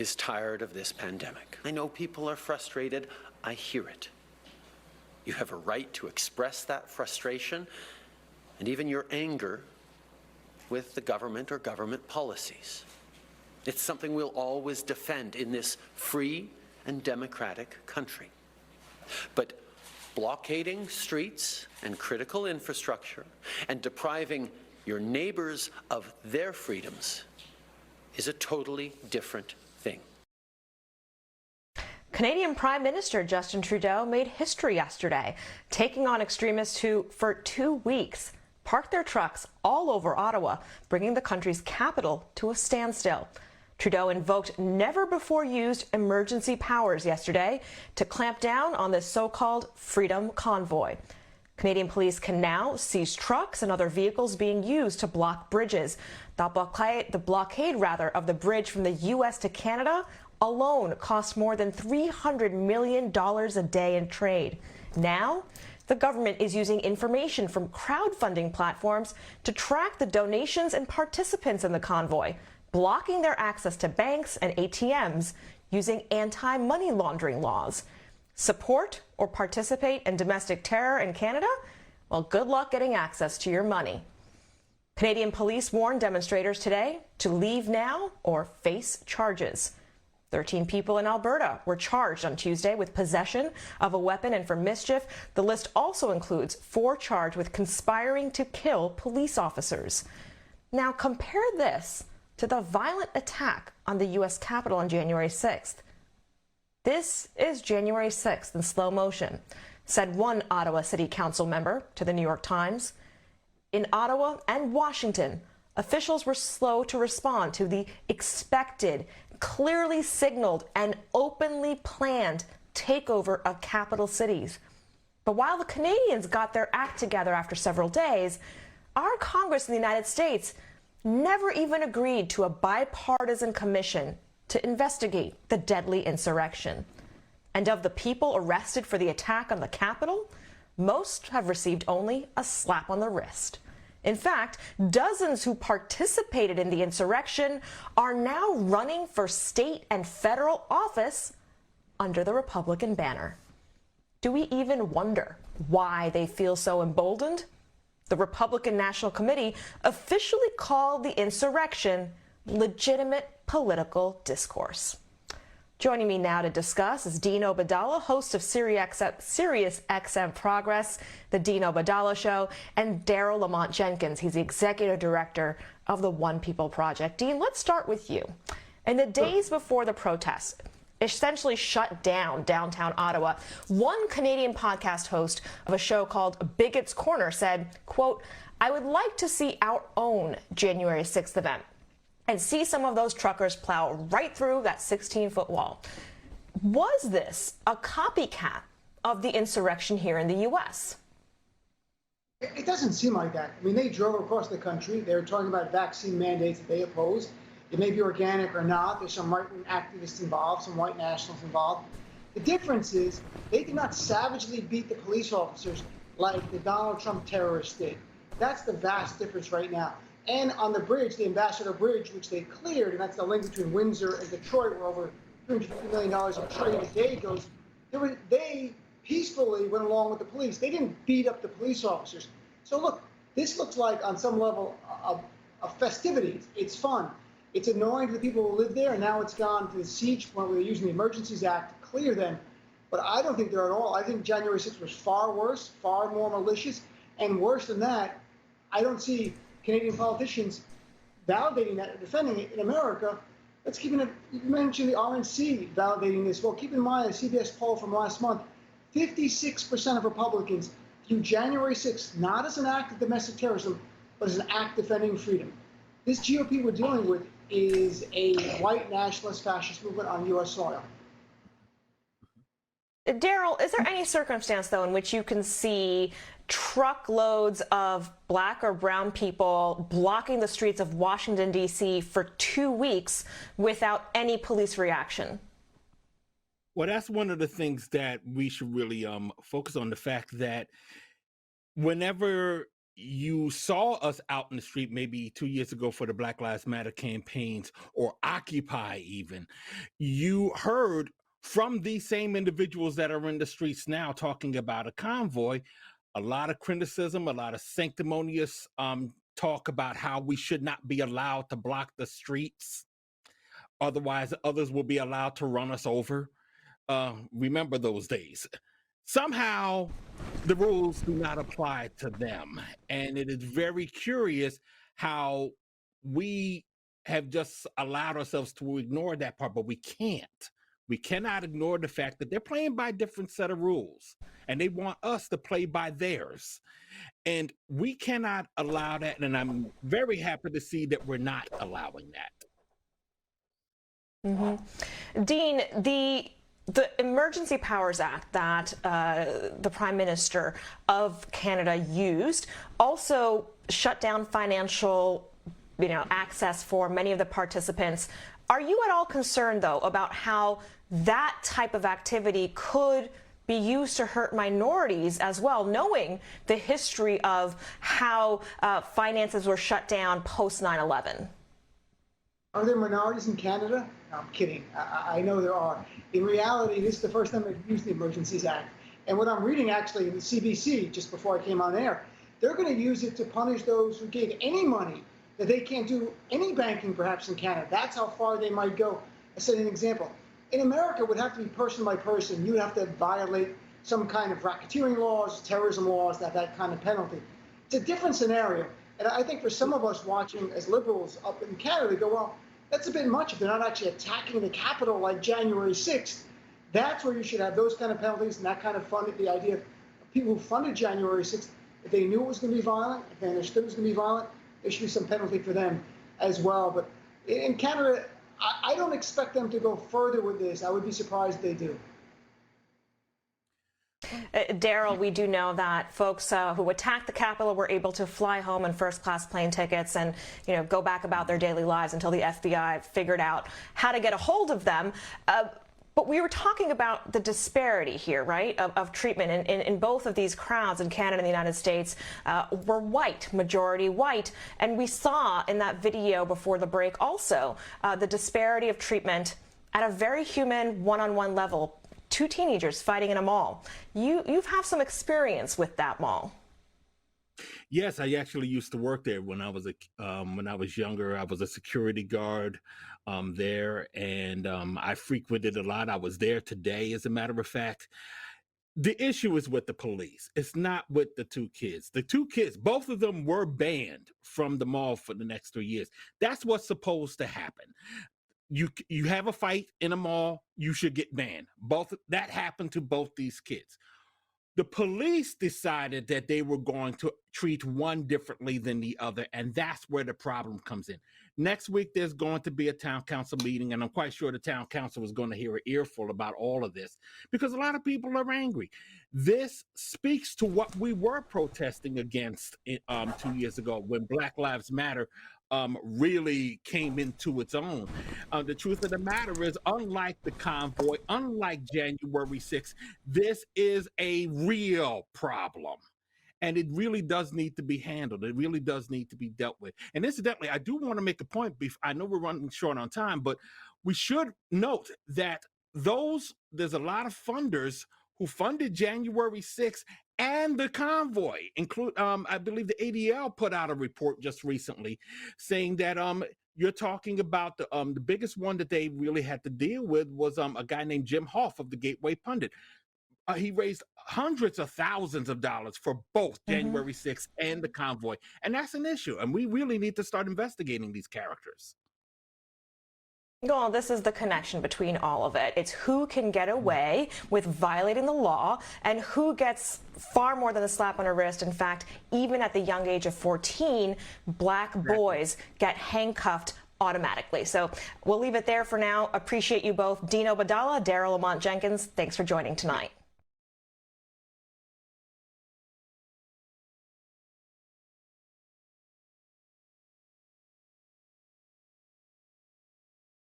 is tired of this pandemic. I know people are frustrated. I hear it. You have a right to express that frustration and even your anger with the government or government policies. It's something we'll always defend in this free and democratic country. But blockading streets and critical infrastructure and depriving your neighbors of their freedoms is a totally different thing. Canadian Prime Minister Justin Trudeau made history yesterday, taking on extremists who, for 2 weeks, parked their trucks all over Ottawa, bringing the country's capital to a standstill. Trudeau invoked never-before-used emergency powers yesterday to clamp down on this so-called Freedom Convoy. Canadian police can now seize trucks and other vehicles being used to block bridges. The blockade of the bridge from the U.S. to Canada alone cost more than $300 million a day in trade. Now, the government is using information from crowdfunding platforms to track the donations and participants in the convoy, blocking their access to banks and ATMs using anti-money laundering laws. Support or participate in domestic terror in Canada? Well, good luck getting access to your money. Canadian police warned demonstrators today to leave now or face charges. 13 people in Alberta were charged on Tuesday with possession of a weapon and for mischief. The list also includes 4 charged with conspiring to kill police officers. Now compare this to the violent attack on the U.S. Capitol on January 6th. This is January 6th in slow motion, said one Ottawa City Council member to the New York Times. In Ottawa and Washington, officials were slow to respond to the expected, clearly signaled, and openly planned takeover of capital cities. But while the Canadians got their act together after several days, our Congress in the United States never even agreed to a bipartisan commission to investigate the deadly insurrection. And of the people arrested for the attack on the Capitol, most have received only a slap on the wrist. In fact, dozens who participated in the insurrection are now running for state and federal office under the Republican banner. Do we even wonder why they feel so emboldened? The Republican National Committee officially called the insurrection legitimate political discourse. Joining me now to discuss is Dean Obeidallah, host of SiriusXM Progress, the Dean Obeidallah Show, and Daryle Lamont Jenkins. He's the executive director of the One People Project. Dean, let's start with you. In the days before the protests essentially shut down downtown Ottawa, one Canadian podcast host of a show called Bigots Corner said, quote, "I would like to see our own January 6th event and see some of those truckers plow right through that 16-foot wall." Was this a copycat of the insurrection here in the U.S.? It doesn't seem like that. I mean, they drove across the country. They were talking about vaccine mandates that they opposed. It may be organic or not. There's some right-wing activists involved, some white nationals involved. The difference is they did not savagely beat the police officers like the Donald Trump terrorists did. That's the vast difference right now. And on the bridge, the Ambassador Bridge, which they cleared, and that's the link between Windsor and Detroit, where over $250 million of trade a day goes, they peacefully went along with the police. They didn't beat up the police officers. So look, this looks like, on some level, a festivity. It's fun. It's annoying to the people who live there, and now it's gone to the siege point where they're using the Emergencies Act to clear them. But I don't think they're at all. I think January 6th was far worse, far more malicious, and worse than that, I don't see Canadian politicians validating that or defending it in America. Let's keep it. You mentioned the RNC validating this. Well, keep in mind a CBS poll from last month, 56% of Republicans view January 6th not as an act of domestic terrorism, but as an act defending freedom. This GOP we're dealing with is a white nationalist fascist movement on U.S. soil. Daryle, is there any circumstance, though, in which you can see truckloads of black or brown people blocking the streets of Washington, D.C. for 2 weeks without any police reaction? Well, that's one of the things that we should really focus on, the fact that whenever you saw us out in the street maybe 2 years ago for the Black Lives Matter campaigns, or Occupy even, you heard from these same individuals that are in the streets now talking about a convoy, a lot of criticism, a lot of sanctimonious talk about how we should not be allowed to block the streets. Otherwise, others will be allowed to run us over. Remember those days. Somehow, the rules do not apply to them. And it is very curious how we have just allowed ourselves to ignore that part, but we can't. We cannot ignore the fact that they're playing by a different set of rules, and they want us to play by theirs. And we cannot allow that. And I'm very happy to see that we're not allowing that. Mm-hmm. Dean, the Emergency Powers Act that the Prime Minister of Canada used also shut down financial, access for many of the participants. Are you at all concerned, though, about how that type of activity could be used to hurt minorities as well, knowing the history of how finances were shut down post 9/11? Are there minorities in Canada? No, I'm kidding. I know there are. In reality, this is the first time they've used the Emergencies Act. And what I'm reading actually in the CBC, just before I came on air, they're going to use it to punish those who gave any money that they can't do any banking perhaps in Canada. That's how far they might go. I said an example. In America, it would have to be person by person. You would have to violate some kind of racketeering laws, terrorism laws, that kind of penalty. It's a different scenario. And I think for some of us watching as liberals up in Canada, they go, well, that's a bit much if they're not actually attacking the Capitol like January 6th. That's where you should have those kind of penalties and that kind of funding. The idea of people who funded January 6th, if they knew it was going to be violent, if they understood it was going to be violent, there should be some penalty for them as well. But in Canada, I don't expect them to go further with this. I would be surprised if they do. Daryle, we do know that folks who attacked the Capitol were able to fly home in first-class plane tickets and, go back about their daily lives until the FBI figured out how to get a hold of them. But we were talking about the disparity here, right, of treatment in both of these crowds in Canada and the United States were white, majority white. And we saw in that video before the break also the disparity of treatment at a very human one-on-one level. Two teenagers fighting in a mall. You've had some experience with that mall. Yes, I actually used to work there when I was younger. I was a security guard there, and I frequented a lot. I was there today, as a matter of fact. The issue is with the police. It's not with the two kids. The two kids, both of them were banned from the mall for the next 3 years. That's what's supposed to happen. You have a fight in a mall, you should get banned. That happened to both these kids. The police decided that they were going to treat one differently than the other, and that's where the problem comes in. Next week, there's going to be a town council meeting, and I'm quite sure the town council is going to hear an earful about all of this because a lot of people are angry. This speaks to what we were protesting against 2 years ago when Black Lives Matter really came into its own. The truth of the matter is, unlike the convoy, unlike January 6th, this is a real problem. And it really does need to be handled. It really does need to be dealt with. And incidentally, I do want to make a point. I know we're running short on time, but we should note that there's a lot of funders who funded January 6th and the convoy. I believe the ADL put out a report just recently saying that you're talking about the biggest one that they really had to deal with was a guy named Jim Hoff of the Gateway Pundit. He raised hundreds of thousands of dollars for both January 6th and the convoy. And that's an issue. And we really need to start investigating these characters. Well, this is the connection between all of it. It's who can get away with violating the law and who gets far more than a slap on a wrist. In fact, even at the young age of 14, black boys get handcuffed automatically. So we'll leave it there for now. Appreciate you both. Dean Obeidallah, Daryle Lamont Jenkins, thanks for joining tonight.